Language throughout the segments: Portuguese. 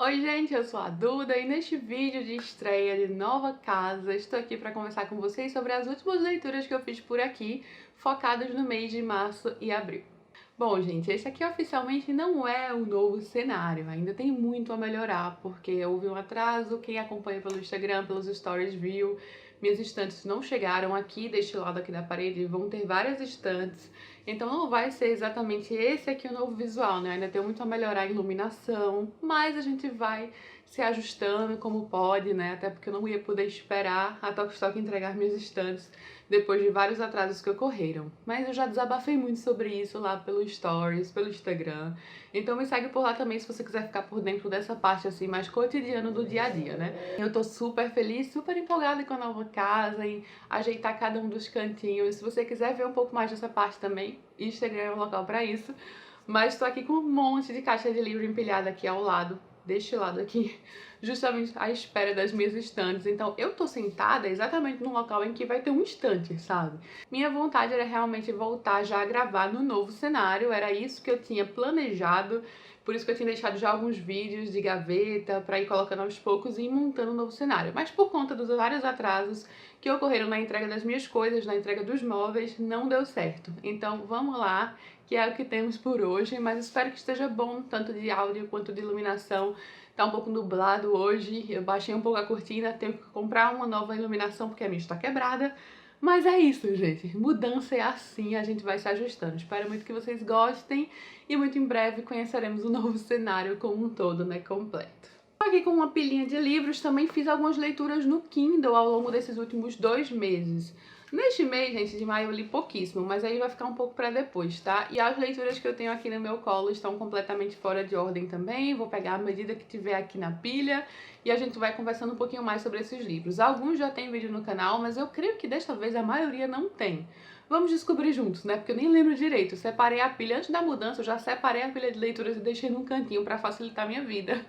Oi gente, eu sou a Duda e neste vídeo de estreia de nova casa estou aqui para conversar com vocês sobre as últimas leituras que eu fiz por aqui, focadas no mês de março e abril. Bom gente, esse aqui oficialmente não é o novo cenário, ainda tem muito a melhorar, porque houve um atraso, quem acompanha pelo Instagram, pelos stories viu, minhas estantes não chegaram aqui deste lado aqui da parede, vão ter várias estantes, então não vai ser exatamente esse aqui o novo visual, né? Ainda tem muito a melhorar a iluminação, mas a gente vai se ajustando como pode, né? Até porque eu não ia poder esperar a Tok Stock entregar minhas estantes depois de vários atrasos que ocorreram. Mas eu já desabafei muito sobre isso lá pelo Stories, pelo Instagram. Então me segue por lá também se você quiser ficar por dentro dessa parte assim mais cotidiana do dia a dia, né? Eu tô super feliz, super empolgada com a nova casa, em ajeitar cada um dos cantinhos. Se você quiser ver um pouco mais dessa parte também, Instagram é o local pra isso. Mas tô aqui com um monte de caixa de livro empilhada aqui ao lado, deste lado aqui, justamente à espera das minhas estantes. Então eu tô sentada exatamente no local em que vai ter um estante, sabe? Minha vontade era realmente voltar já a gravar no novo cenário, era isso que eu tinha planejado, por isso que eu tinha deixado já alguns vídeos de gaveta pra ir colocando aos poucos e ir montando um novo cenário. Mas por conta dos vários atrasos que ocorreram na entrega das minhas coisas, na entrega dos móveis, não deu certo. Então vamos lá, que é o que temos por hoje, mas espero que esteja bom, tanto de áudio quanto de iluminação. Tá um pouco nublado hoje, eu baixei um pouco a cortina, tenho que comprar uma nova iluminação porque a minha está quebrada. Mas é isso, gente. Mudança é assim, a gente vai se ajustando. Espero muito que vocês gostem e muito em breve conheceremos o novo cenário como um todo, né, completo. Tô aqui com uma pilhinha de livros, também fiz algumas leituras no Kindle ao longo desses últimos 2 meses. Neste mês, gente, de maio eu li pouquíssimo, mas aí vai ficar um pouco pra depois, tá? E as leituras que eu tenho aqui no meu colo estão completamente fora de ordem também, vou pegar à medida que tiver aqui na pilha e a gente vai conversando um pouquinho mais sobre esses livros. Alguns já tem vídeo no canal, mas eu creio que desta vez a maioria não tem. Vamos descobrir juntos, né? Porque eu nem lembro direito. Eu separei a pilha antes da mudança, eu já separei a pilha de leituras e deixei num cantinho pra facilitar a minha vida.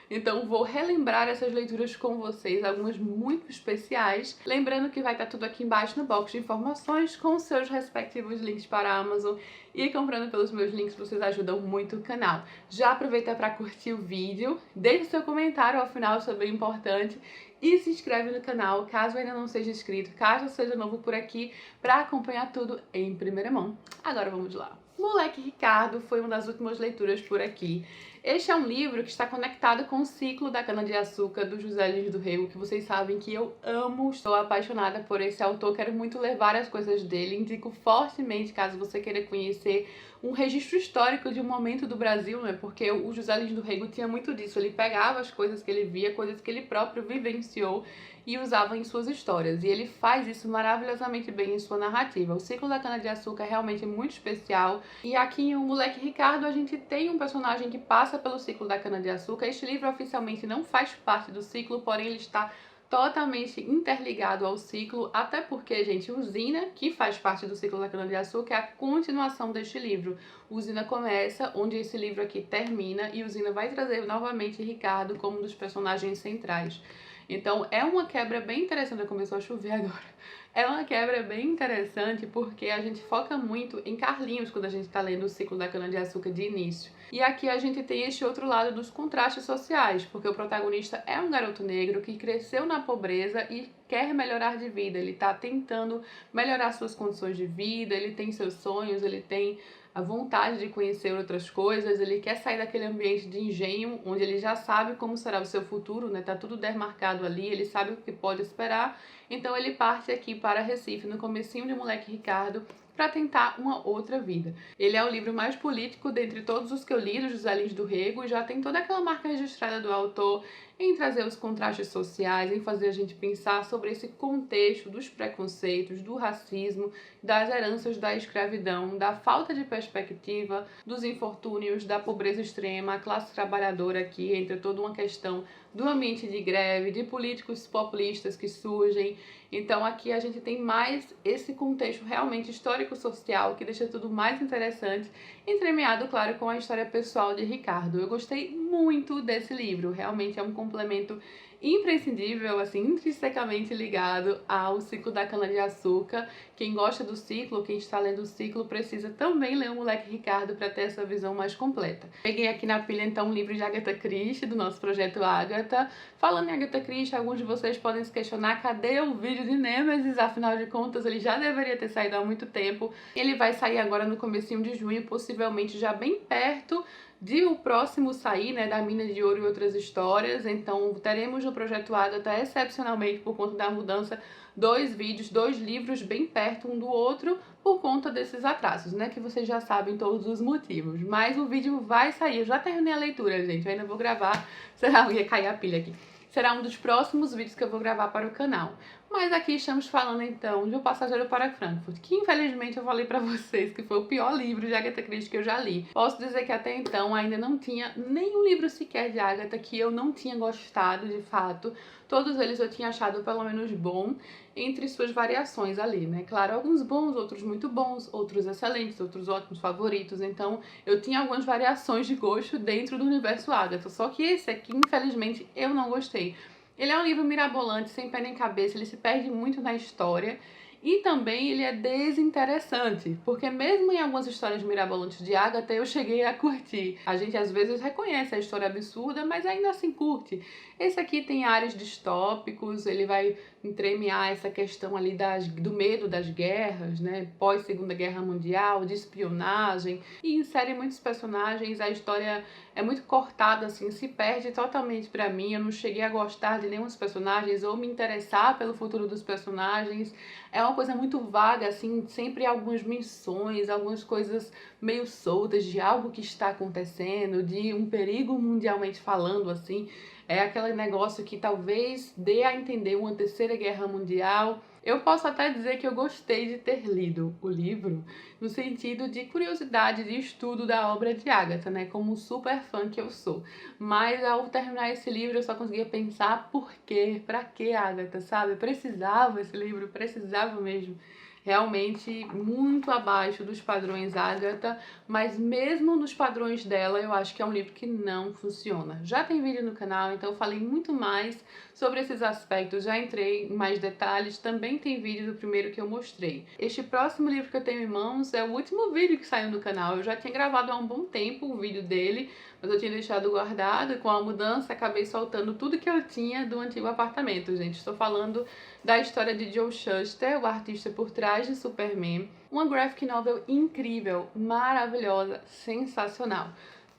Então vou relembrar essas leituras com vocês, algumas muito especiais. Lembrando que vai estar tudo aqui embaixo no box de informações com seus respectivos links para a Amazon. E comprando pelos meus links vocês ajudam muito o canal. Já aproveita para curtir o vídeo, deixe seu comentário ao final, isso é bem importante. E se inscreve no canal, caso ainda não seja inscrito, caso seja novo por aqui, para acompanhar tudo em primeira mão. Agora vamos lá. Moleque Ricardo foi uma das últimas leituras por aqui. Este é um livro que está conectado com o ciclo da cana-de-açúcar do José Lins do Rego, que vocês sabem que eu amo, estou apaixonada por esse autor, quero muito ler várias coisas dele, indico fortemente caso você queira conhecer um registro histórico de um momento do Brasil, né? Porque o José Lins do Rego tinha muito disso, ele pegava as coisas que ele via, coisas que ele próprio vivenciou e usava em suas histórias, e ele faz isso maravilhosamente bem em sua narrativa. O ciclo da cana-de-açúcar é realmente muito especial, e aqui em O Moleque Ricardo a gente tem um personagem que passa pelo ciclo da cana-de-açúcar. Este livro oficialmente não faz parte do ciclo, porém ele está totalmente interligado ao ciclo, até porque, gente, Usina, que faz parte do ciclo da cana-de-açúcar, é a continuação deste livro. Usina começa onde esse livro aqui termina e Usina vai trazer novamente Ricardo como um dos personagens centrais. Então é uma quebra bem interessante, começou a chover agora. É uma quebra bem interessante porque a gente foca muito em Carlinhos quando a gente está lendo o ciclo da cana-de-açúcar de início. E aqui a gente tem este outro lado dos contrastes sociais, porque o protagonista é um garoto negro que cresceu na pobreza e quer melhorar de vida. Ele está tentando melhorar suas condições de vida, ele tem seus sonhos, ele tem a vontade de conhecer outras coisas, ele quer sair daquele ambiente de engenho, onde ele já sabe como será o seu futuro, né? Tá tudo demarcado ali, ele sabe o que pode esperar, então ele parte aqui para Recife, no comecinho de Moleque Ricardo, para tentar uma outra vida. Ele é o livro mais político dentre todos os que eu li do José Lins do Rego e já tem toda aquela marca registrada do autor em trazer os contrastes sociais, em fazer a gente pensar sobre esse contexto dos preconceitos, do racismo, das heranças da escravidão, da falta de perspectiva, dos infortúnios, da pobreza extrema, a classe trabalhadora aqui, entre toda uma questão do ambiente de greve, de políticos populistas que surgem. Então aqui a gente tem mais esse contexto realmente histórico-social que deixa tudo mais interessante, entremeado, claro, com a história pessoal de Ricardo. Eu gostei muito desse livro, realmente é um complemento imprescindível, assim, intrinsecamente ligado ao ciclo da cana-de-açúcar. Quem gosta do ciclo, quem está lendo o ciclo, precisa também ler o Moleque Ricardo para ter essa visão mais completa. Peguei aqui na pilha, então, um livro de Agatha Christie, do nosso projeto Agatha. Falando em Agatha Christie, alguns de vocês podem se questionar, cadê o vídeo de Nêmesis? Afinal de contas, ele já deveria ter saído há muito tempo. Ele vai sair agora no comecinho de junho, possivelmente já bem perto de o próximo sair, né, da Mina de Ouro e Outras Histórias. Então teremos no Projeto Agatha, excepcionalmente por conta da mudança, 2 vídeos, 2 livros bem perto um do outro, por conta desses atrasos, né, que vocês já sabem todos os motivos. Mas o vídeo vai sair, eu já terminei a leitura, gente, eu ainda vou gravar, será que ia cair a pilha aqui. Será um dos próximos vídeos que eu vou gravar para o canal. Mas aqui estamos falando então de O Passageiro para Frankfurt, que infelizmente eu falei pra vocês que foi o pior livro de Agatha Christie que eu já li. Posso dizer que até então ainda não tinha nenhum livro sequer de Agatha que eu não tinha gostado de fato. Todos eles eu tinha achado pelo menos bom, entre suas variações ali, né? Claro, alguns bons, outros muito bons, outros excelentes, outros ótimos, favoritos. Então eu tinha algumas variações de gosto dentro do universo Agatha, só que esse aqui, infelizmente, eu não gostei. Ele é um livro mirabolante, sem pé nem cabeça, ele se perde muito na história e também ele é desinteressante, porque mesmo em algumas histórias mirabolantes de Agatha eu cheguei a curtir. A gente às vezes reconhece a história absurda, mas ainda assim curte. Esse aqui tem ares distópicos, ele vai entremear essa questão ali do medo das guerras, né, pós Segunda Guerra Mundial, de espionagem, e insere muitos personagens. A história é muito cortada, assim, se perde totalmente pra mim. Eu não cheguei a gostar de nenhum dos personagens ou me interessar pelo futuro dos personagens. É uma coisa muito vaga, assim, sempre algumas menções, algumas coisas meio soltas de algo que está acontecendo, de um perigo mundialmente falando, assim. É aquele negócio que talvez dê a entender uma terceira guerra mundial. Eu posso até dizer que eu gostei de ter lido o livro no sentido de curiosidade, de estudo da obra de Agatha, né? Como um super fã que eu sou. Mas ao terminar esse livro eu só conseguia pensar por quê? Pra que Agatha, sabe? Precisava esse livro, precisava mesmo. Realmente muito abaixo dos padrões Agatha, mas mesmo nos padrões dela eu acho que é um livro que não funciona. Já tem vídeo no canal, então eu falei muito mais sobre esses aspectos, já entrei em mais detalhes, também tem vídeo do primeiro que eu mostrei. Este próximo livro que eu tenho em mãos é o último vídeo que saiu no canal. Eu já tinha gravado há um bom tempo o vídeo dele, mas eu tinha deixado guardado, e com a mudança acabei soltando tudo que eu tinha do antigo apartamento, gente. Estou falando da história de Joe Shuster, o artista por trás de Superman. Uma graphic novel incrível, maravilhosa, sensacional.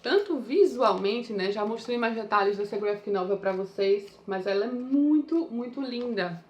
Tanto visualmente, né, já mostrei mais detalhes dessa graphic novel pra vocês, mas ela é muito, muito linda.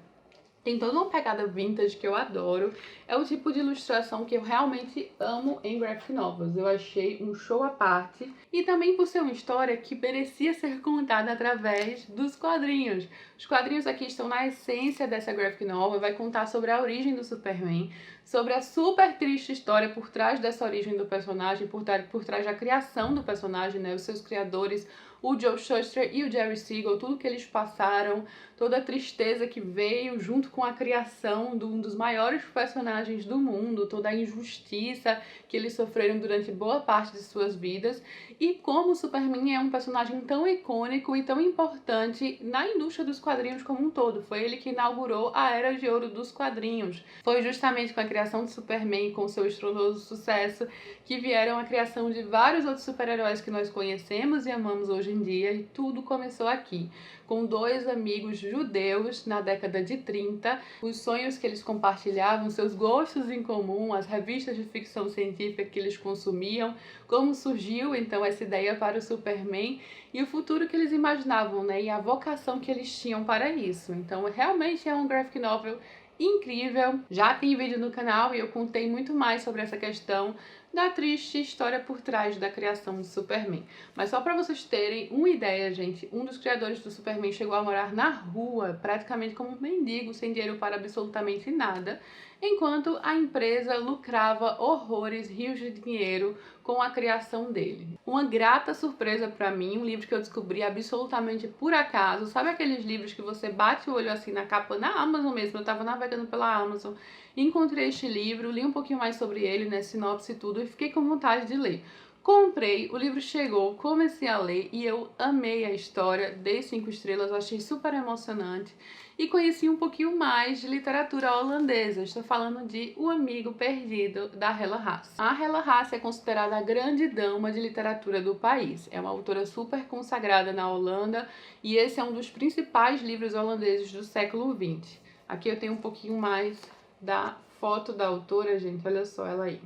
Tem toda uma pegada vintage que eu adoro. É o tipo de ilustração que eu realmente amo em graphic novels. Eu achei um show à parte. E também por ser uma história que merecia ser contada através dos quadrinhos. Os quadrinhos aqui estão na essência dessa graphic novel. Vai contar sobre a origem do Superman, sobre a super triste história por trás dessa origem do personagem, por trás da criação do personagem, né? Os seus criadores, o Joe Shuster e o Jerry Siegel, tudo que eles passaram, toda a tristeza que veio junto com a criação de um dos maiores personagens do mundo, toda a injustiça que eles sofreram durante boa parte de suas vidas, e como o Superman é um personagem tão icônico e tão importante na indústria dos quadrinhos como um todo. Foi ele que inaugurou a Era de Ouro dos quadrinhos. Foi justamente com a criação de Superman, com seu estrondoso sucesso, que vieram a criação de vários outros super-heróis que nós conhecemos e amamos hoje em dia, e tudo começou aqui, com 2 amigos judeus na década de 30, os sonhos que eles compartilhavam, seus gostos em comum, as revistas de ficção científica que eles consumiam, como surgiu então essa ideia para o Superman e o futuro que eles imaginavam, né, e a vocação que eles tinham para isso. Então realmente é um graphic novel incrível. Já tem vídeo no canal e eu contei muito mais sobre essa questão da triste história por trás da criação de Superman. Mas só para vocês terem uma ideia, gente, um dos criadores do Superman chegou a morar na rua, praticamente como um mendigo, sem dinheiro para absolutamente nada, enquanto a empresa lucrava horrores, rios de dinheiro com a criação dele. Uma grata surpresa pra mim, um livro que eu descobri absolutamente por acaso. Sabe aqueles livros que você bate o olho assim na capa, na Amazon mesmo? Eu tava navegando pela Amazon, encontrei este livro, li um pouquinho mais sobre ele, né, sinopse e tudo, e fiquei com vontade de ler. Comprei, o livro chegou, comecei a ler e eu amei a história, dei 5 estrelas, achei super emocionante e conheci um pouquinho mais de literatura holandesa. Estou falando de O Amigo Perdido, da Hella Haase. A Hella Haase é considerada a grande dama de literatura do país. É uma autora super consagrada na Holanda e esse é um dos principais livros holandeses do século XX. Aqui eu tenho um pouquinho mais da foto da autora, gente, olha só ela aí.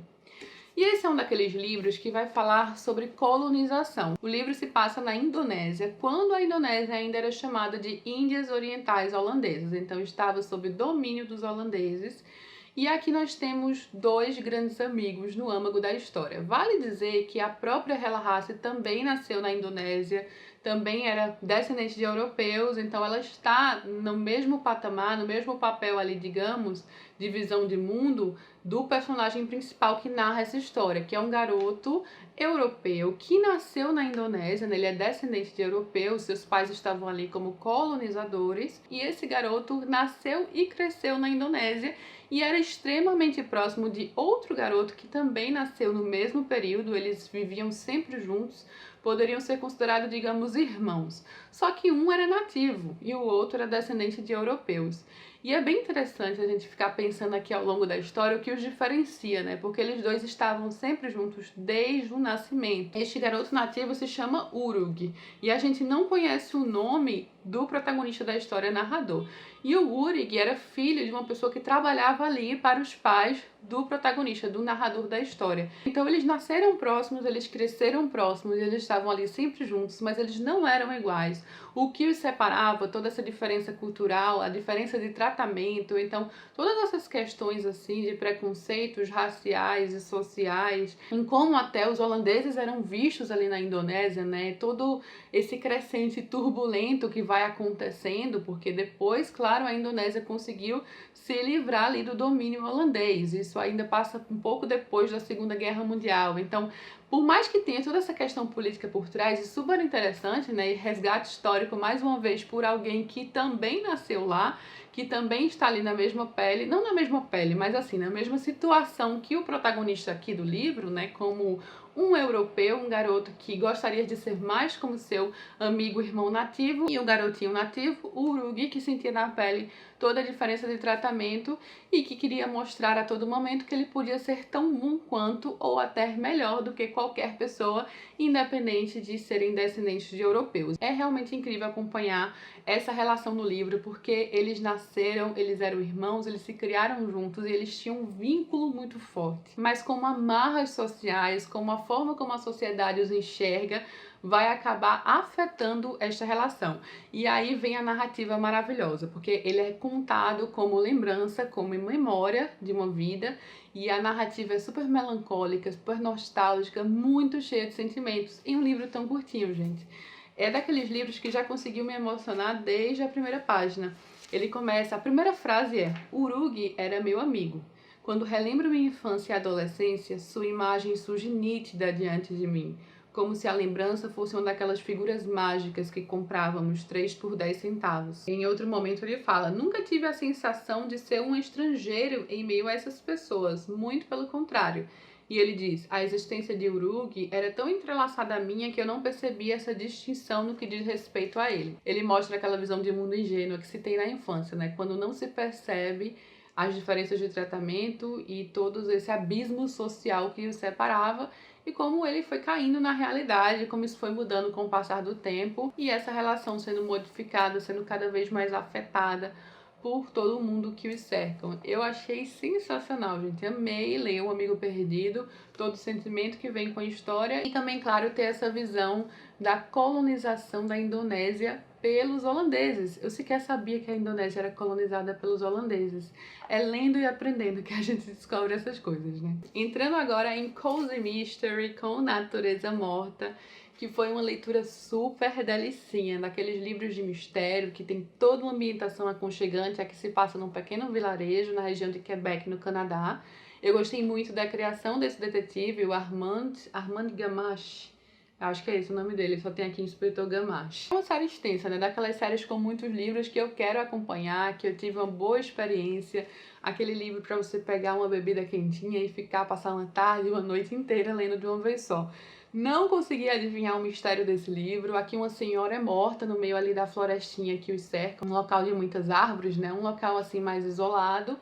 E esse é um daqueles livros que vai falar sobre colonização. O livro se passa na Indonésia, quando a Indonésia ainda era chamada de Índias Orientais Holandesas, então estava sob domínio dos holandeses. E aqui nós temos dois grandes amigos no âmago da história. Vale dizer que a própria Hella Haase também nasceu na Indonésia, também era descendente de europeus, então ela está no mesmo patamar, no mesmo papel ali, digamos, de visão de mundo do personagem principal que narra essa história, que é um garoto europeu que nasceu na Indonésia, né? Ele é descendente de europeus, seus pais estavam ali como colonizadores, e esse garoto nasceu e cresceu na Indonésia e era extremamente próximo de outro garoto que também nasceu no mesmo período, eles viviam sempre juntos, poderiam ser considerados, digamos, irmãos. Só que um era nativo e o outro era descendente de europeus. E é bem interessante a gente ficar pensando aqui ao longo da história o que os diferencia, né? Porque eles dois estavam sempre juntos desde o nascimento. Este garoto nativo se chama Urug e a gente não conhece o nome do protagonista da história, narrador. E o Urug era filho de uma pessoa que trabalhava ali para os pais do protagonista, do narrador da história. Então eles nasceram próximos, eles cresceram próximos, eles estavam ali sempre juntos, mas eles não eram iguais. O que os separava, toda essa diferença cultural, a diferença de tratamento, então todas essas questões assim de preconceitos raciais e sociais, em como até os holandeses eram vistos ali na Indonésia, né? Todo esse crescente turbulento que vai acontecendo, porque depois, claro, a Indonésia conseguiu se livrar ali do domínio holandês. Isso ainda passa um pouco depois da Segunda Guerra Mundial. Então, por mais que tenha toda essa questão política por trás, é super interessante, né? E resgate histórico, mais uma vez, por alguém que também nasceu lá, que também está ali na mesma pele, não na mesma pele, mas assim, na mesma situação que o protagonista aqui do livro, né? Como um europeu, um garoto que gostaria de ser mais como seu amigo irmão nativo, e o garotinho nativo, o Urug, que sentia na pele toda a diferença de tratamento e que queria mostrar a todo momento que ele podia ser tão bom quanto ou até melhor do que qualquer pessoa, independente de serem descendentes de europeus. É realmente incrível acompanhar essa relação no livro, porque eles nasceram, eles eram irmãos, eles se criaram juntos e eles tinham um vínculo muito forte. Mas como amarras sociais, como a forma como a sociedade os enxerga, vai acabar afetando esta relação. E aí vem a narrativa maravilhosa, porque ele é contado como lembrança, como memória de uma vida, e a narrativa é super melancólica, super nostálgica, muito cheia de sentimentos, em um livro tão curtinho, gente. É daqueles livros que já conseguiu me emocionar desde a primeira página. Ele começa, a primeira frase é: Urug era meu amigo. Quando relembro minha infância e adolescência, sua imagem surge nítida diante de mim, como se a lembrança fosse uma daquelas figuras mágicas que comprávamos 3 por 10 centavos. Em outro momento ele fala: nunca tive a sensação de ser um estrangeiro em meio a essas pessoas, muito pelo contrário. E ele diz: a existência de Urug era tão entrelaçada à minha que eu não percebia essa distinção no que diz respeito a ele. Ele mostra aquela visão de mundo ingênua que se tem na infância, né? Quando não se percebe as diferenças de tratamento e todo esse abismo social que os separava, e como ele foi caindo na realidade, como isso foi mudando com o passar do tempo, e essa relação sendo modificada, sendo cada vez mais afetada por todo mundo que os cercam. Eu achei sensacional, gente. Amei ler O Amigo Perdido, todo o sentimento que vem com a história e também, claro, ter essa visão da colonização da Indonésia pelos holandeses. Eu sequer sabia que a Indonésia era colonizada pelos holandeses. É lendo e aprendendo que a gente descobre essas coisas, né? Entrando agora em Cozy Mystery com Natureza Morta, que foi uma leitura super delicinha, daqueles livros de mistério que tem toda uma ambientação aconchegante, a que se passa num pequeno vilarejo na região de Quebec, no Canadá. Eu gostei muito da criação desse detetive, o Armand Gamache. Acho que é esse o nome dele, só tem aqui Inspetor Gamache. É uma série extensa, né? Daquelas séries com muitos livros que eu quero acompanhar, que eu tive uma boa experiência. Aquele livro para você pegar uma bebida quentinha e ficar, passar uma tarde, uma noite inteira lendo de uma vez só. Não consegui adivinhar o mistério desse livro. Aqui uma senhora é morta no meio ali da florestinha que os cerca, um local de muitas árvores, né? Um local assim mais isolado.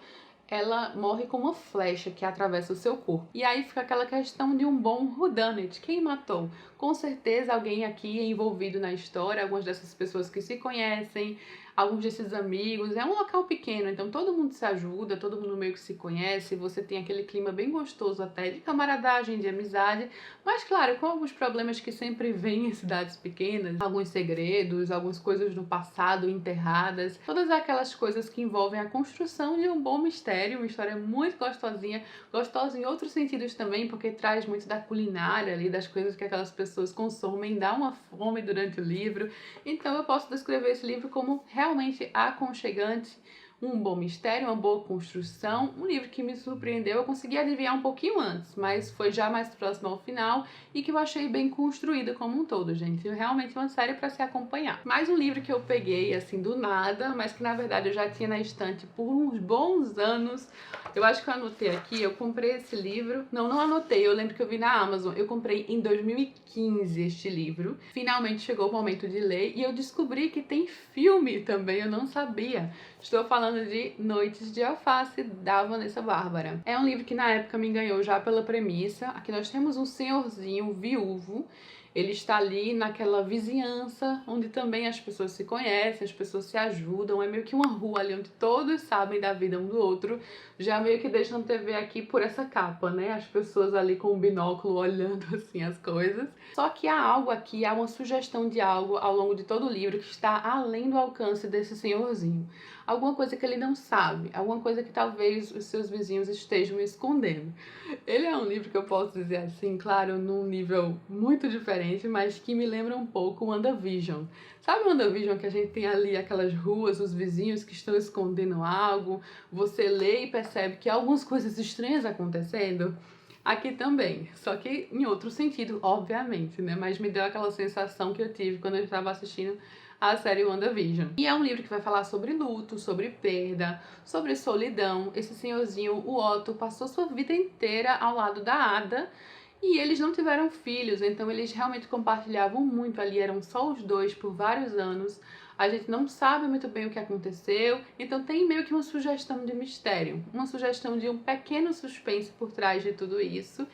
Ela morre com uma flecha que atravessa o seu corpo. E aí fica aquela questão de um bom whodunit. Quem matou? Com certeza alguém aqui é envolvido na história, algumas dessas pessoas que se conhecem, alguns desses amigos. É um local pequeno, então todo mundo se ajuda, todo mundo meio que se conhece, você tem aquele clima bem gostoso até de camaradagem, de amizade, mas claro, com alguns problemas que sempre vêm em cidades pequenas, alguns segredos, algumas coisas no passado enterradas, todas aquelas coisas que envolvem a construção de um bom mistério, uma história muito gostosinha, gostosa em outros sentidos também, porque traz muito da culinária ali, das coisas que aquelas pessoas consomem, dá uma fome durante o livro. Então eu posso descrever esse livro como realmente aconchegante, um bom mistério, uma boa construção, um livro que me surpreendeu. Eu consegui adivinhar um pouquinho antes, mas foi já mais próximo ao final e que eu achei bem construído como um todo, gente. Realmente uma série para se acompanhar. Mais um livro que eu peguei assim do nada, mas que na verdade eu já tinha na estante por uns bons anos. Eu acho que eu anotei aqui, eu comprei esse livro. Não anotei, eu lembro que eu vi na Amazon. Eu comprei em 2015 este livro. Finalmente chegou o momento de ler e eu descobri que tem filme também, eu não sabia. Estou falando de Noites de Alface, da Vanessa Bárbara. É um livro que na época me ganhou já pela premissa. Aqui nós temos um senhorzinho viúvo. Ele está ali naquela vizinhança, onde também as pessoas se conhecem, as pessoas se ajudam. É meio que uma rua ali onde todos sabem da vida um do outro. Já meio que deixam TV aqui por essa capa, né? As pessoas ali com o binóculo olhando assim as coisas. Só que há algo aqui, há uma sugestão de algo ao longo de todo o livro que está além do alcance desse senhorzinho. Alguma coisa que ele não sabe, alguma coisa que talvez os seus vizinhos estejam escondendo. Ele é um livro que eu posso dizer assim, claro, num nível muito diferente, mas que me lembra um pouco o WandaVision. Sabe o WandaVision que a gente tem ali aquelas ruas, os vizinhos que estão escondendo algo, você lê e percebe que há algumas coisas estranhas acontecendo? Aqui também, só que em outro sentido, obviamente, né? Mas me deu aquela sensação que eu tive quando eu estava assistindo a série WandaVision. E é um livro que vai falar sobre luto, sobre perda, sobre solidão. Esse senhorzinho, o Otto, passou sua vida inteira ao lado da Ada e eles não tiveram filhos, então eles realmente compartilhavam muito ali, eram só os dois por vários anos. A gente não sabe muito bem o que aconteceu, então tem meio que uma sugestão de mistério, uma sugestão de um pequeno suspense por trás de tudo isso.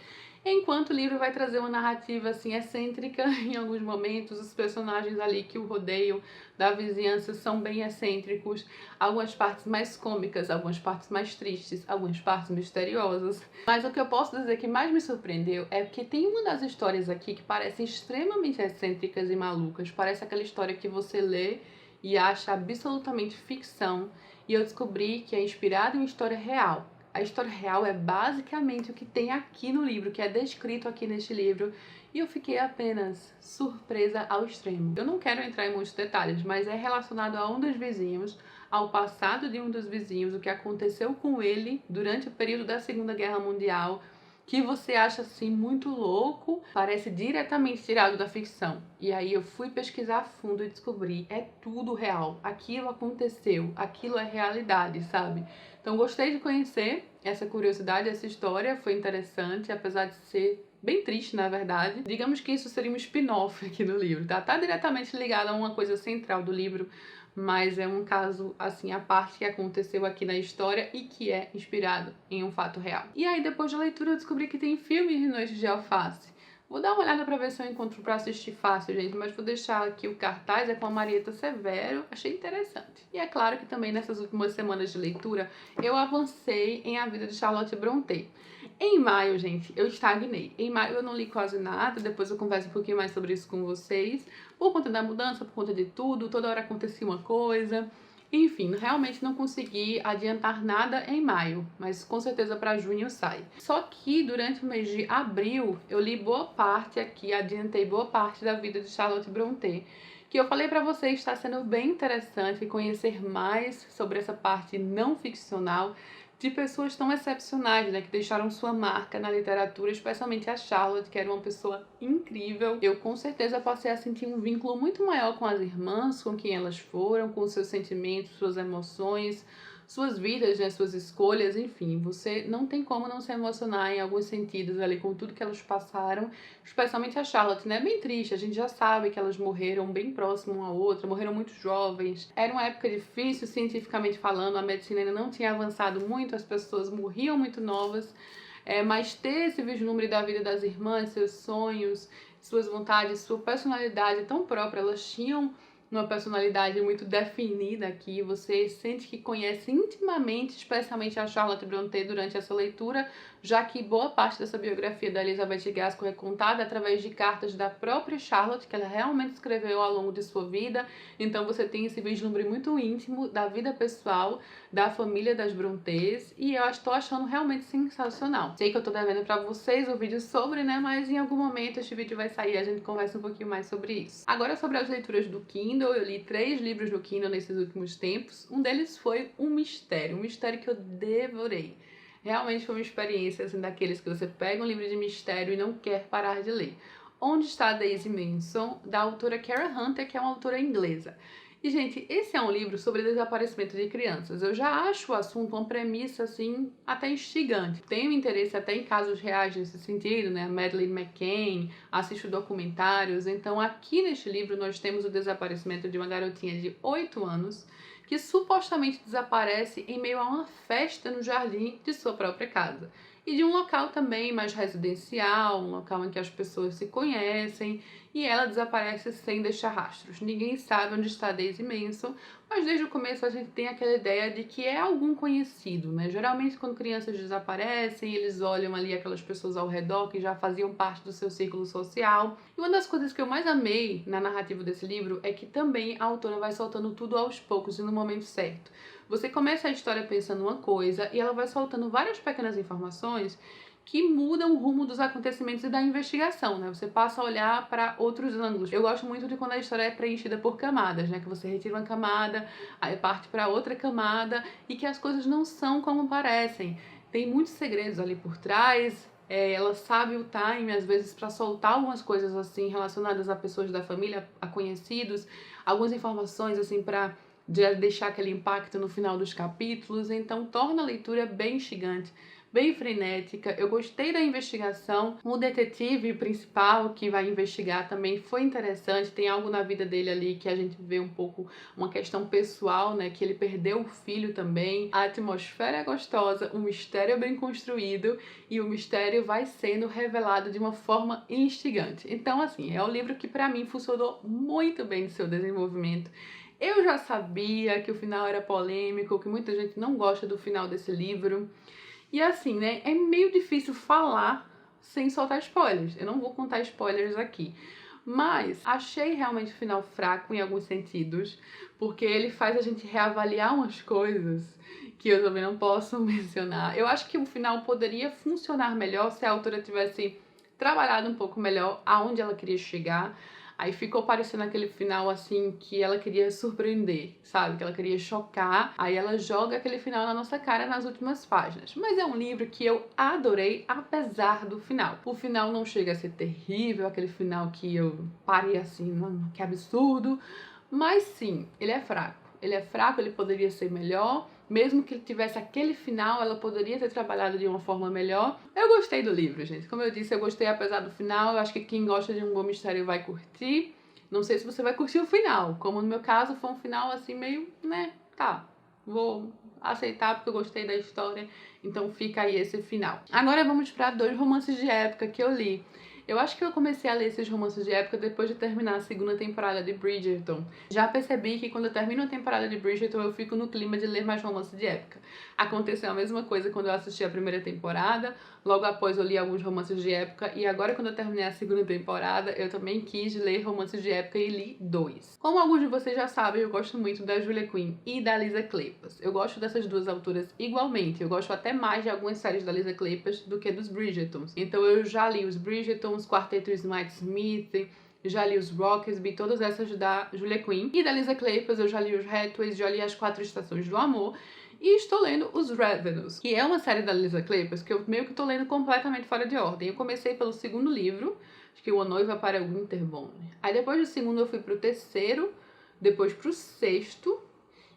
Enquanto o livro vai trazer uma narrativa assim excêntrica em alguns momentos, os personagens ali que o rodeiam da vizinhança são bem excêntricos, algumas partes mais cômicas, algumas partes mais tristes, algumas partes misteriosas. Mas o que eu posso dizer que mais me surpreendeu é que tem uma das histórias aqui que parecem extremamente excêntricas e malucas, parece aquela história que você lê e acha absolutamente ficção, e eu descobri que é inspirada em uma história real. A história real é basicamente o que tem aqui no livro, que é descrito aqui neste livro, e eu fiquei apenas surpresa ao extremo. Eu não quero entrar em muitos detalhes, mas é relacionado a um dos vizinhos, ao passado de um dos vizinhos, o que aconteceu com ele durante o período da Segunda Guerra Mundial, que você acha assim muito louco, parece diretamente tirado da ficção. E aí eu fui pesquisar a fundo e descobri, é tudo real. Aquilo aconteceu, aquilo é realidade, sabe? Então gostei de conhecer essa curiosidade, essa história, foi interessante, apesar de ser bem triste, na verdade. Digamos que isso seria um spin-off aqui no livro, tá? Tá diretamente ligado a uma coisa central do livro, mas é um caso, assim, à parte que aconteceu aqui na história e que é inspirado em um fato real. E aí, depois da leitura, eu descobri que tem filme de Noites de Alface. Vou dar uma olhada pra ver se eu encontro pra assistir fácil, gente, mas vou deixar aqui o cartaz, é com a Marieta Severo, achei interessante. E é claro que também nessas últimas semanas de leitura, eu avancei em A Vida de Charlotte Brontë. Em maio, gente, eu estagnei. Em maio eu não li quase nada, depois eu converso um pouquinho mais sobre isso com vocês. Por conta da mudança, por conta de tudo, toda hora acontecia uma coisa. Enfim, realmente não consegui adiantar nada em maio, mas com certeza para junho sai. Só que durante o mês de abril eu li boa parte aqui, adiantei boa parte da vida de Charlotte Brontë, que eu falei para vocês está sendo bem interessante conhecer mais sobre essa parte não ficcional de pessoas tão excepcionais, né, que deixaram sua marca na literatura, especialmente a Charlotte, que era uma pessoa incrível. Eu com certeza passei a sentir um vínculo muito maior com as irmãs, com quem elas foram, com seus sentimentos, suas emoções, suas vidas, né, suas escolhas, enfim, você não tem como não se emocionar em alguns sentidos ali com tudo que elas passaram, especialmente a Charlotte, né, bem triste, a gente já sabe que elas morreram bem próximo uma à outra, morreram muito jovens, era uma época difícil cientificamente falando, a medicina ainda não tinha avançado muito, as pessoas morriam muito novas, mas ter esse vislumbre da vida das irmãs, seus sonhos, suas vontades, sua personalidade tão própria, elas tinham uma personalidade muito definida aqui, você sente que conhece intimamente, especialmente a Charlotte Brontë durante essa leitura, já que boa parte dessa biografia da Elizabeth Gaskell é contada através de cartas da própria Charlotte, que ela realmente escreveu ao longo de sua vida, então você tem esse vislumbre muito íntimo da vida pessoal da família das Brontës, e eu estou achando realmente sensacional. Sei que eu tô devendo pra vocês o vídeo sobre, né, mas em algum momento este vídeo vai sair e a gente conversa um pouquinho mais sobre isso. Agora sobre as leituras do Kindle, eu li 3 livros no Kindle nesses últimos tempos, um deles foi um mistério que eu devorei. Realmente foi uma experiência, assim, daqueles que você pega um livro de mistério e não quer parar de ler. Onde está Daisy Manson, da autora Kara Hunter, que é uma autora inglesa. E, gente, esse é um livro sobre desaparecimento de crianças. Eu já acho o assunto uma premissa, assim, até instigante. Tenho interesse até em casos reais nesse sentido, né? A Madeleine McCann, assisto documentários. Então, aqui neste livro, nós temos o desaparecimento de uma garotinha de 8 anos que supostamente desaparece em meio a uma festa no jardim de sua própria casa. E de um local também mais residencial, um local em que as pessoas se conhecem, e ela desaparece sem deixar rastros. Ninguém sabe onde está Daisy Manson, mas desde o começo a gente tem aquela ideia de que é algum conhecido, né? Geralmente quando crianças desaparecem, eles olham ali aquelas pessoas ao redor que já faziam parte do seu círculo social. E uma das coisas que eu mais amei na narrativa desse livro é que também a autora vai soltando tudo aos poucos e no momento certo. Você começa a história pensando uma coisa e ela vai soltando várias pequenas informações que mudam o rumo dos acontecimentos e da investigação, né? Você passa a olhar para outros ângulos. Eu gosto muito de quando a história é preenchida por camadas, né? Que você retira uma camada, aí parte para outra camada e que as coisas não são como parecem. Tem muitos segredos ali por trás. Ela sabe o time, às vezes, para soltar algumas coisas assim relacionadas a pessoas da família, a conhecidos, algumas informações assim para deixar aquele impacto no final dos capítulos, então torna a leitura bem instigante, bem frenética. Eu gostei da investigação, o detetive principal que vai investigar também foi interessante, tem algo na vida dele ali que a gente vê um pouco uma questão pessoal, né, que ele perdeu o filho também, a atmosfera é gostosa, o mistério é bem construído e o mistério vai sendo revelado de uma forma instigante. Então, assim, é um livro que pra mim funcionou muito bem no seu desenvolvimento. Eu já sabia que o final era polêmico, que muita gente não gosta do final desse livro. E assim, né, é meio difícil falar sem soltar spoilers. Eu não vou contar spoilers aqui. Mas achei realmente o final fraco em alguns sentidos, porque ele faz a gente reavaliar umas coisas que eu também não posso mencionar. Eu acho que o final poderia funcionar melhor se a autora tivesse trabalhado um pouco melhor aonde ela queria chegar. Aí ficou parecendo aquele final, assim, que ela queria surpreender, sabe? Que ela queria chocar. Aí ela joga aquele final na nossa cara nas últimas páginas. Mas é um livro que eu adorei, apesar do final. O final não chega a ser terrível, aquele final que eu parei assim, que absurdo. Mas sim, ele é fraco. Ele é fraco, ele poderia ser melhor. Mesmo que ele tivesse aquele final, ela poderia ter trabalhado de uma forma melhor. Eu gostei do livro, gente. Como eu disse, eu gostei apesar do final. Eu acho que quem gosta de um bom mistério vai curtir. Não sei se você vai curtir o final. Como no meu caso, foi um final assim meio, né, tá, vou aceitar porque eu gostei da história. Então fica aí esse final. Agora vamos para 2 romances de época que eu li. Eu acho que eu comecei a ler esses romances de época depois de terminar a 2ª temporada de Bridgerton. Já percebi que quando eu termino a temporada de Bridgerton eu fico no clima de ler mais romance de época. Aconteceu a mesma coisa quando eu assisti a 1ª temporada, logo após eu li alguns romances de época e agora quando eu terminei a 2ª temporada eu também quis ler romances de época e li 2. Como alguns de vocês já sabem, eu gosto muito da Julia Quinn e da Lisa Kleypas. Eu gosto dessas duas autoras igualmente, eu gosto até mais de algumas séries da Lisa Kleypas do que dos Bridgertons. Então eu já li os Bridgerton, os Quarteto Smith, já li os Rockesby, todas essas da Julia Quinn. E da Lisa Kleypas eu já li os Hathways, já li as 4 Estações do Amor. E estou lendo os Ravenous, que é uma série da Lisa Kleypas que eu meio que estou lendo completamente fora de ordem. Eu comecei pelo 2º livro, acho que Uma Noiva para Winterbourne. Aí depois do 2º eu fui pro 3º, depois pro 6º,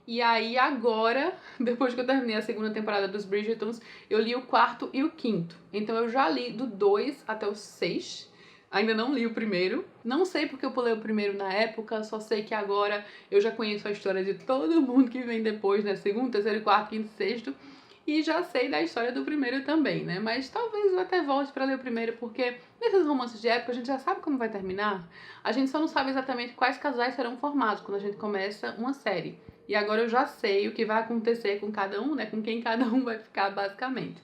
E aí agora, depois que eu terminei a segunda temporada dos Bridgertons, eu li o quarto e o quinto. Então eu já li do 2 até o 6. Ainda não li o primeiro. Não sei porque eu pulei o primeiro na época, só sei que agora eu já conheço a história de todo mundo que vem depois, né? Segundo, terceiro, quarto, quinto, sexto. E já sei da história do primeiro também, né? Mas talvez eu até volte pra ler o primeiro, porque nesses romances de época a gente já sabe como vai terminar. A gente só não sabe exatamente quais casais serão formados quando a gente começa uma série. E agora eu já sei o que vai acontecer com cada um, né? Com quem cada um vai ficar, basicamente.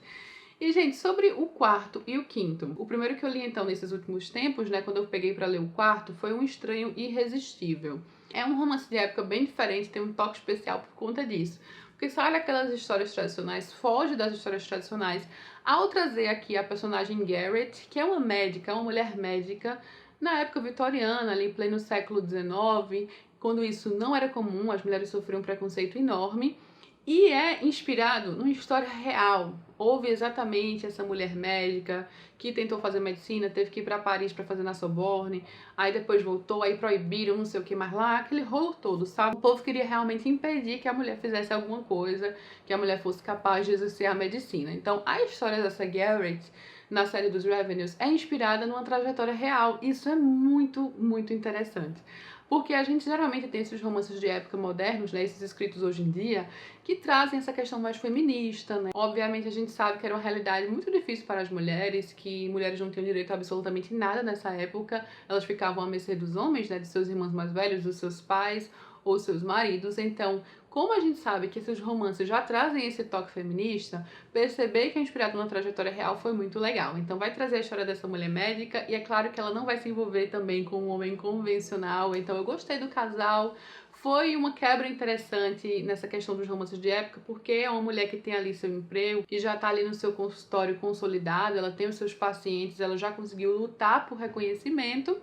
E, gente, sobre o quarto e o quinto. O primeiro que eu li, então, nesses últimos tempos, né? Quando eu peguei pra ler o quarto, foi Um Estranho Irresistível. É um romance de época bem diferente, tem um toque especial por conta disso. Porque sai daquelas histórias tradicionais, foge das histórias tradicionais, ao trazer aqui a personagem Garrett, que é uma médica, uma mulher médica, na época vitoriana, ali em pleno século XIX, quando isso não era comum, as mulheres sofriam um preconceito enorme, e é inspirado numa história real. Houve exatamente essa mulher médica que tentou fazer medicina, teve que ir para Paris para fazer na Sorbonne, aí depois voltou, aí proibiram, não sei o que mais lá, aquele rolo todo, sabe? O povo queria realmente impedir que a mulher fizesse alguma coisa, que a mulher fosse capaz de exercer a medicina. Então, a história dessa Garrett na série dos Revenues é inspirada numa trajetória real. Isso é muito, muito interessante. Porque a gente geralmente tem esses romances de época modernos, né, esses escritos hoje em dia, que trazem essa questão mais feminista, né? Obviamente a gente sabe que era uma realidade muito difícil para as mulheres, que mulheres não tinham direito a absolutamente nada nessa época, elas ficavam à mercê dos homens, né, de seus irmãos mais velhos, dos seus pais ou seus maridos. Então, como a gente sabe que esses romances já trazem esse toque feminista, perceber que é inspirado numa trajetória real foi muito legal. Então vai trazer a história dessa mulher médica, e é claro que ela não vai se envolver também com um homem convencional. Então eu gostei do casal. Foi uma quebra interessante nessa questão dos romances de época, porque é uma mulher que tem ali seu emprego, que já tá ali no seu consultório consolidado, ela tem os seus pacientes, ela já conseguiu lutar por reconhecimento,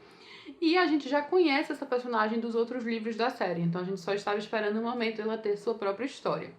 e a gente já conhece essa personagem dos outros livros da série, então a gente só estava esperando o momento dela ter sua própria história.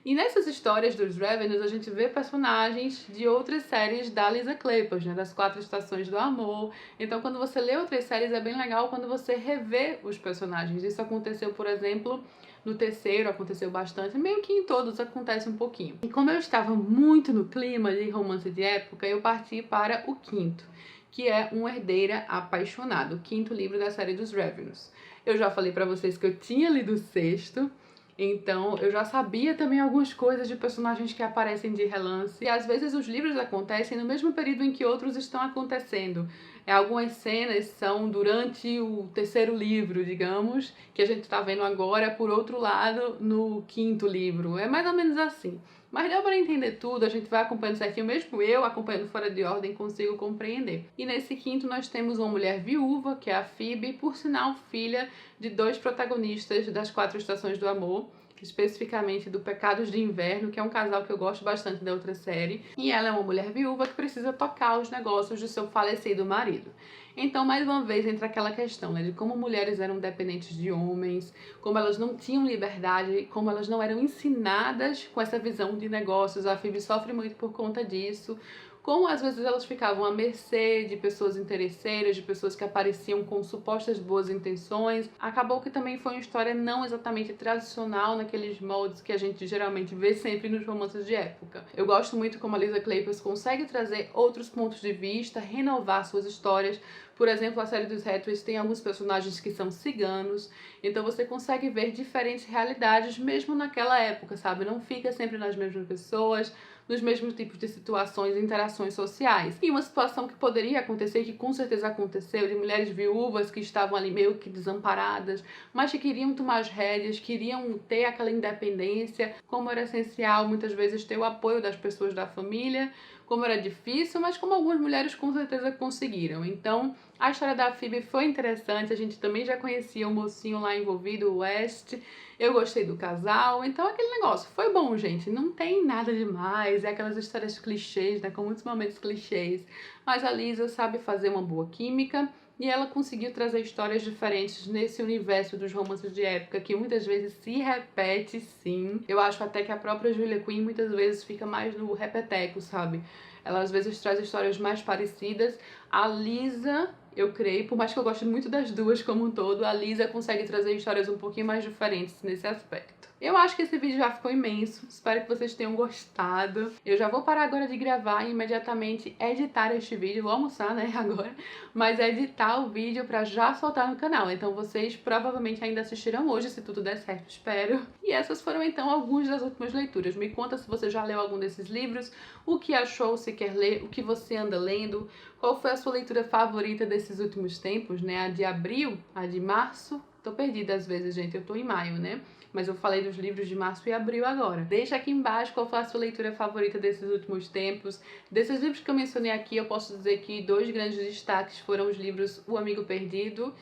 E nessas histórias dos Revenues, a gente vê personagens de outras séries da Lisa Kleypas, né, das 4 Estações do Amor. Então, quando você lê outras séries, é bem legal quando você revê os personagens. Isso aconteceu, por exemplo, no terceiro, aconteceu bastante, meio que em todos acontece um pouquinho. E como eu estava muito no clima de romance de época, eu parti para o quinto, que é Uma Herdeira Apaixonada, o quinto livro da série dos Revenues. Eu já falei pra vocês que eu tinha lido o sexto, então eu já sabia também algumas coisas de personagens que aparecem de relance. E às vezes os livros acontecem no mesmo período em que outros estão acontecendo. Algumas cenas são durante o terceiro livro, digamos, que a gente tá vendo agora, por outro lado, no quinto livro. É mais ou menos assim. Mas deu para entender tudo, a gente vai acompanhando certinho, mesmo eu acompanhando fora de ordem consigo compreender. E nesse quinto nós temos uma mulher viúva, que é a Phoebe, por sinal filha de 2 protagonistas das 4 Estações do Amor, especificamente do Pecados de Inverno, que é um casal que eu gosto bastante da outra série. E ela é uma mulher viúva que precisa tocar os negócios do seu falecido marido. Então, mais uma vez, entra aquela questão, né, de como mulheres eram dependentes de homens, como elas não tinham liberdade, como elas não eram ensinadas com essa visão de negócios. A Phoebe sofre muito por conta disso. Como às vezes elas ficavam à mercê de pessoas interesseiras, de pessoas que apareciam com supostas boas intenções. Acabou que também foi uma história não exatamente tradicional naqueles moldes que a gente geralmente vê sempre nos romances de época. Eu gosto muito como a Lisa Kleypas consegue trazer outros pontos de vista, renovar suas histórias. Por exemplo, a série dos Hathaway tem alguns personagens que são ciganos, então você consegue ver diferentes realidades mesmo naquela época, sabe? Não fica sempre nas mesmas pessoas, nos mesmos tipos de situações e interações sociais. E uma situação que poderia acontecer, que com certeza aconteceu, de mulheres viúvas que estavam ali meio que desamparadas, mas que queriam tomar as rédeas, queriam ter aquela independência, como era essencial muitas vezes ter o apoio das pessoas da família, como era difícil, mas como algumas mulheres com certeza conseguiram. Então, a história da Phoebe foi interessante, a gente também já conhecia o mocinho lá envolvido, o West. Eu gostei do casal, então aquele negócio foi bom, gente, não tem nada demais, é aquelas histórias clichês, né, com muitos momentos clichês, mas a Lisa sabe fazer uma boa química e ela conseguiu trazer histórias diferentes nesse universo dos romances de época, que muitas vezes se repete, sim. Eu acho até que a própria Julia Quinn muitas vezes fica mais no repeteco, sabe? Ela às vezes traz histórias mais parecidas. A Lisa, eu creio, por mais que eu goste muito das duas como um todo, a Lisa consegue trazer histórias um pouquinho mais diferentes nesse aspecto. Eu acho que esse vídeo já ficou imenso, espero que vocês tenham gostado. Eu já vou parar agora de gravar e imediatamente editar este vídeo, vou almoçar, né, agora, mas editar o vídeo pra já soltar no canal. Então vocês provavelmente ainda assistirão hoje, se tudo der certo, espero. E essas foram então algumas das últimas leituras. Me conta se você já leu algum desses livros, o que achou, se quer ler, o que você anda lendo, qual foi a sua leitura favorita desses últimos tempos, né, a de abril, a de março. Tô perdida às vezes, gente, eu tô em maio, né? Mas eu falei dos livros de março e abril agora. Deixa aqui embaixo qual foi a sua leitura favorita desses últimos tempos. Desses livros que eu mencionei aqui, eu posso dizer que 2 grandes destaques foram os livros O Amigo Perdido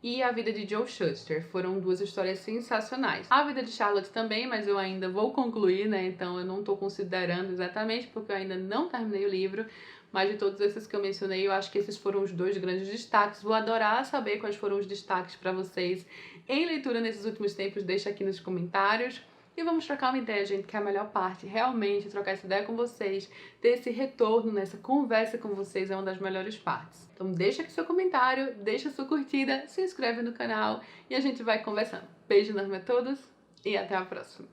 e A Vida de Joe Shuster. Foram 2 histórias sensacionais. A Vida de Charlotte também, mas eu ainda vou concluir, né? Então eu não tô considerando exatamente porque eu ainda não terminei o livro. Mas de todos esses que eu mencionei, eu acho que esses foram os 2 grandes destaques. Vou adorar saber quais foram os destaques para vocês em leitura nesses últimos tempos. Deixa aqui nos comentários. E vamos trocar uma ideia, gente, que é a melhor parte. Realmente, trocar essa ideia com vocês, ter esse retorno, nessa conversa com vocês é uma das melhores partes. Então deixa aqui seu comentário, deixa sua curtida, se inscreve no canal e a gente vai conversando. Beijo enorme a todos e até a próxima.